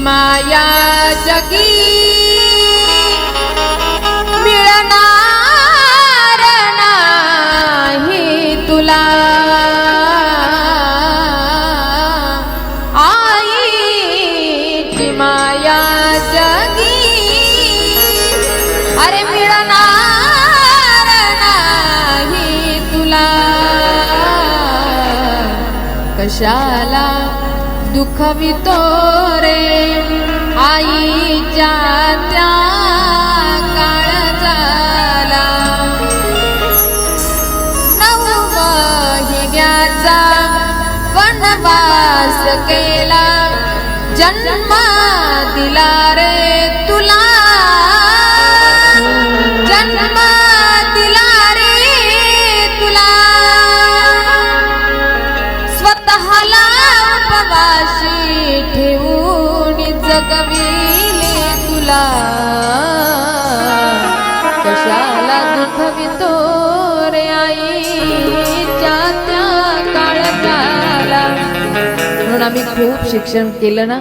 माया जगी मिळणार नाही तुला आईची माया जगी अरे मिळणार नाही तुला कशाला दुखवितो रे आईच्या त्या काळजाला 9 महिन्याचा वनवास केला जन्म दिला रे तुला जन्म दिला रे तुला स्वतःला उपवाशी ठेवून जगविले तुला कशाला दुखवितो रे आईच्या त्या काळजाला म्हणून आम्ही खूप शिक्षण केलं ना